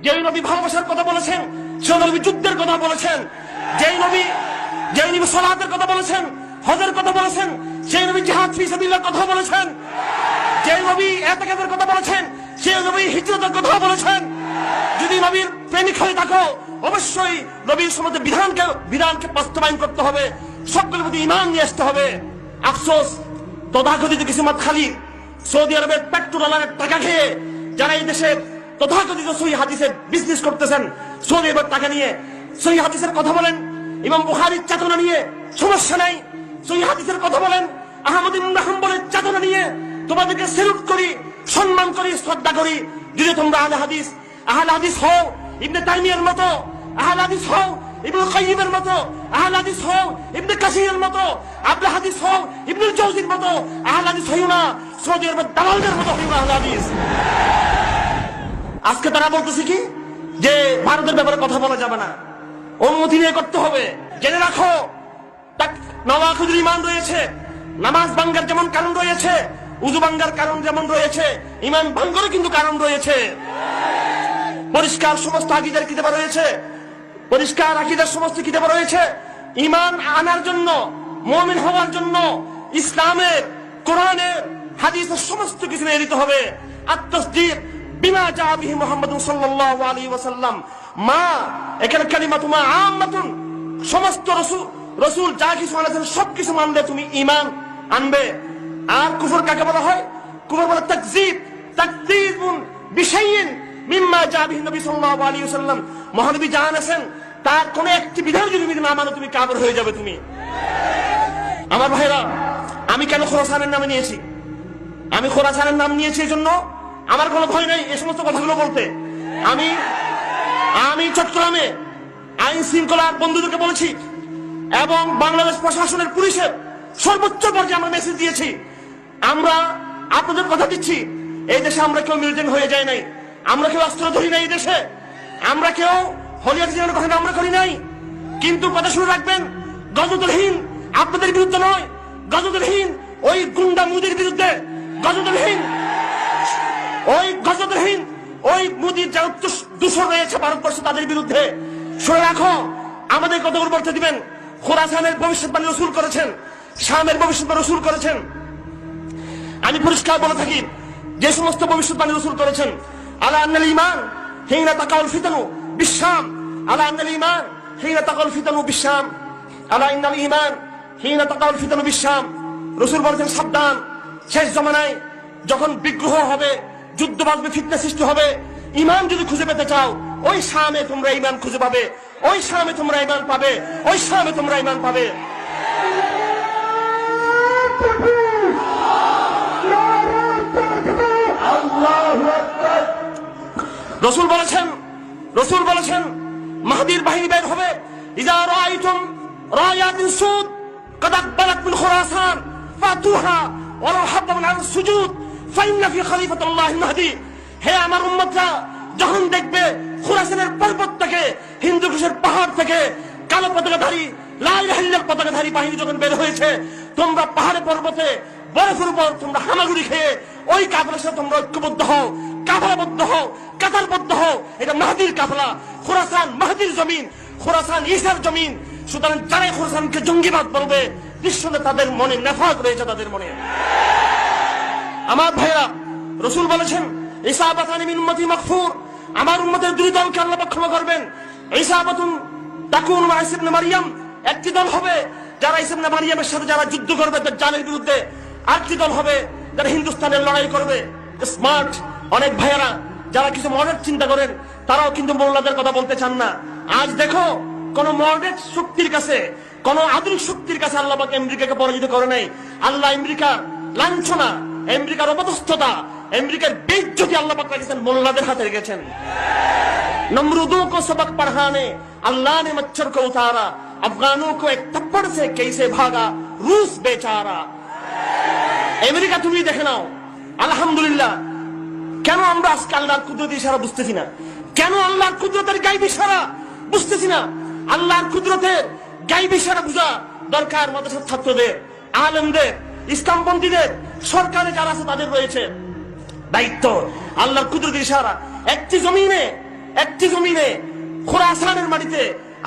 যেই নবী ভালোবাসার কথা বলেছেন, সেই নবী যুদ্ধের কথা বলেছেন। যেই নবী সালাতের কথা বলেছেন, হজের কথা বলেছেন, সেই নবী জিহাদ ফি সাবিলিল্লাহর কথা বলেছেন। যেই নবী ইতিকাফের কথা বলেছেন, সেই নবী হিজরতের কথা বলেছেন। যদি নবীর প্রেমিক হয়ে থাকো, অবশ্যই নবীর সম্বন্ধে বিধানকে বাস্তবায়ন করতে হবে, সবগুলোর প্রতি ঈমান নিয়ে আসতে হবে। আফসোস, তথাকথিত কিছু মাতখালী সৌদি আরবের পেট্রোলের টাকা খেয়ে যারা এই দেশে তথাকথিত সহিহ হাদিসের বিজনেস করতেছেন, সৌদি আরবের টাকা নিয়ে সহিহ হাদিসের কথা বলেন, ইমাম বুখারীর চেতনা নিয়ে সমস্যা নাই, সহিহ হাদিসের কথা বলেন, আহমদ ইবনে হাম্বলের চেতনা নিয়ে তোমাদেরকে স্যালুট করি, সম্মান করি, শ্রদ্ধা করি। যদি তোমরা আহলে হাদিস হও, ইবনে তাইমিয়ার মতো, আহলে হাদিস হও ইবনে কাইয়িমের মতো, আহলে হাদিস হও ইবনে কাসিরের মতো, আহলে হাদিস হও ইবনুল জাওজির মতো, আহলে হাদিস হইও না সৌদি আরবের দালালদের মতো হইও না আহলে হাদিস। আজকে তারা বলতেছে কি যে ভারতের ব্যাপারে কথা বলা যাবে না, অনুমতি নিয়ে করতে হবে। জেনে রাখো, নওয়াখিদের ঈমান রয়েছে, নামাজ ভাঙ্গার যেমন কারণ রয়েছে, উযু ভাঙ্গার কারণ যেমন রয়েছে, ঈমান ভঙ্গেরও কিন্তু কারণ রয়েছে। পরিষ্কার সমস্ত আকীদার কিতাব রয়েছে, পরিষ্কার আকীদার সমস্ত কিতাব রয়েছে। ঈমান আনার জন্য, মুমিন হওয়ার জন্য ইসলামের, কোরআনের, হাদিসের সমস্ত কিছু মেনে নিতে হবে। আত-তাসদীক বিমা জা বিহি মুহাম্মাদুন সাল্লাল্লাহু আলাইহি ওয়াসাল্লাম। মা এখানে কালিমাতু মা আম্মাতুন, সমস্ত রাসূল যা কিছু আনেছেন সবকিছু মানলে তুমি ঈমান আনবে। আর কুফর কাকে বলা হয়? কুফর বলা তাকযীবুন বিশাইইন মিম্মা জা বিহি নবী সাল্লাল্লাহু আলাইহি ওয়াসাল্লাম। মহানবী যা এনেছেন তার কোন একটি বিধান যদি তুমি না মানো, তুমি কাফের হয়ে যাবে। তুমি আমার ভাইরা, আমি কেন খোরাসানের নাম নিয়েছি? আমি খোরাসানের নাম নিয়েছি এই জন্য আমার কোনো ভয় নাই এই সমস্ত কথাগুলো বলতে। আমি চট্টগ্রামে আইন শৃঙ্খলার বন্ধুদেরকে বলেছি এবং বাংলাদেশ প্রশাসনের পুলিশের সর্বোচ্চ পর্যায়ে আমরা মেসেজ দিয়েছি, আমরা আপনাদের কথা দিচ্ছি, এই দেশে আমরা কেউ মিলিটেন্ট হয়ে যায় নাই, আমরা কেউ অস্ত্র ধরি নাই, এই দেশে আমরা কেউ হলিয়ার কথা আমরা করি নাই। কিন্তু কথা শুনে রাখবেন, গজদলহীন আপনাদের বিরুদ্ধে নয়, গজদলহীন ওই গুন্ডা মুদির বিরুদ্ধে, গজদলহীন ওই মুদির যারা দূষণ রয়েছে ভারতবর্ষে তাদের বিরুদ্ধে। শুনে রাখো, আমাদের কতগুলো বলতে দিবেন। খোরাসানের ভবিষ্যৎবাণী রাসূল করেছেন, শামের ভবিষ্যৎবাণী রাসূল করেছেন। আমি পরিষ্কার বলে থাকি, যে সমস্ত ভবিষ্যৎবাণী রাসূল করেছেন, আলা আন্নাল ঈমান হিনা তাকাউল ফিতানু বিশাম, আলা আন্নাল ঈমান হিনা তাকাউল ফিতানু বিশাম, আলা ইন্নাল ঈমান হিনা তাকাউল ফিতানু বিশাম। রাসূল বলেছেন, সাবধান, শেষ জামানায় যখন বিগ্রহ হবে, যুদ্ধ বাঁধবে, ফিতনা সৃষ্টি হবে, ঈমান যদি খুঁজে পেতে চাও, ওই শামে তোমরা ঈমান খুঁজে পাবে, ওই শামে তোমরা ঈমান পাবে, ওই শামে তোমরা ঈমান পাবে। রাসূল বলেছেন মাহদীর বাহিনী বের হবে, ইযা রাআইতুম রায়াতিন সুদ قد اقبلت من خراسان فاتوها ولو حبوا على السجود فإن في خليفة الله المهدي। হে আমার উম্মতরা, যখন দেখবে খোরাসানের পর্বত থেকে, হিন্দু কুশের পাহাড় থেকে কালো পতাকাধারী, লা ইলাহা ইল্লাল্লাহ পতাকাধারী বাহিনী যখন বের হয়েছে, তোমরা পাহাড়ে পর্বতে বরফের উপর তোমরা হামাগুড়ি খেয়ে ওই কাফেলার সাথে তোমরা ঐক্যবদ্ধ হও, কাফেলাবদ্ধ হও, কাতারবদ্ধ হও। এটা মাহদীর কাফেলা, খোরাসান মাহদীর জমিন, খোরাসান ঈসার জমিন। সুতরাং যারাই খোরাসানকে জঙ্গিবাদ বলবে, নিঃসন্দেহে তাদের মনে নেফাক রয়েছে, তাদের মনে। আমার ভাইরা, রাসূল বলেছেন, ইসাবাতানি মিন উম্মতি মাগফুর, আমার উম্মতের দুই দলকে আল্লাহ ক্ষমা করবেন। ইসাবাতুন তাকুন মা ঈসা ইবনে মারইয়াম, একটি দল হবে যারা ঈসা ইবনে মারইয়ামের সাথে যারা যুদ্ধ করবে দাজ্জালের বিরুদ্ধে, আরেকটি দল হবে যারা হিন্দুস্তানের লড়াই করবে। স্মার্ট অনেক ভাইয়েরা যারা কিছু মডার্ন চিন্তা করেন, তারাও কিন্তু মোল্লাদের কথা বলতে চান না। আজ দেখো, কোন মডার্ন শক্তির কাছে, কোন আধুনিক শক্তির কাছে আল্লাহ পাক আমেরিকাকে পরাজিত করে নাই। আল্লাহ আমেরিকার লাঞ্ছনা, আমেরিকার অপদস্থতা, আমেরিকার বেইজ্জতি আল্লাহ পাক রেখেছেন মোল্লাদের হাতে রেখেছেন। नमरूदों को सबक पढ़ाने अल्लाह ने मच्छर को उतारा, अफगानों को एक थप्पड़ से कैसे भागा रूस बेचारा। আমেরিকা তুমি দেখে নাও, আলহামদুলিল্লাহ। কেন আমরা আজকে আল্লাহর কুদরতের ইশারা বুঝতেছি না? কেন আল্লাহর কুদরতের গায়েবী ইশারা বুঝতেছি না? আল্লাহর কুদরতের গায়েবী ইশারা বুঝা দরকার মাদ্রাসার ছাত্রদের, আলেমদের, ইসলামপন্থীদের, সরকারে যারা আছে তাদের রয়েছে দায়িত্ব। আল্লাহর কুদরতের ইশারা একটি জমিনে একটি জমিনে খোরাসানের মাটিতে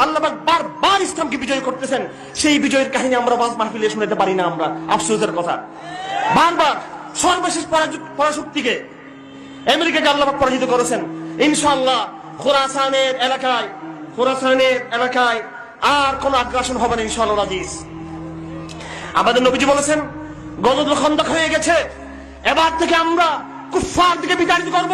আল্লাহ পাক বারবার ইসলামকে বিজয় করতেছেন। সেই বিজয়ের কাহিনী আমরা ওয়াজ মাহফিলে শুনতে পারি না। আমরা আফসোসের কথা, বারবার সর্বশেষ পরাশক্তিকে আমেরিকাকে আল্লাহ পাক পরাজিত করেছেন। ইনশাআল্লাহ খোরাসানের এলাকায় আর কোন আগ্রাসন হবে না ইনশাআল্লাহ আজিজ। আমাদের নবীজি বলেছেন গজওয়াতুল খন্দক হয়ে গেছে, এবার থেকে আমরা কুফফার দিকে বিতাড়িত করব,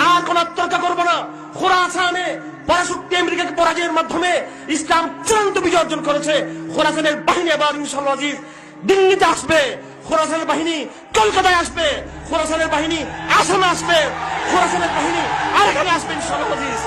আর কোন আত্মরক্ষা করব না। খোরাসানে পরাশক্তি আমেরিকাকে পরাজয়ের মাধ্যমে ইসলাম চূড়ান্ত বিজয় অর্জন করেছে। খোরাসানের বাহিনী এবার ইনশাআল্লাহ আজিজ দিল্লিতে আসবে, খোরাসানের বাহিনী কলকাতায় আসবে, খোরাসানের বাহিনী আসামে আসবে, খোরাসানের বাহিনী আরেকখানে আসবে ইনশাআল্লাহ আজিজ।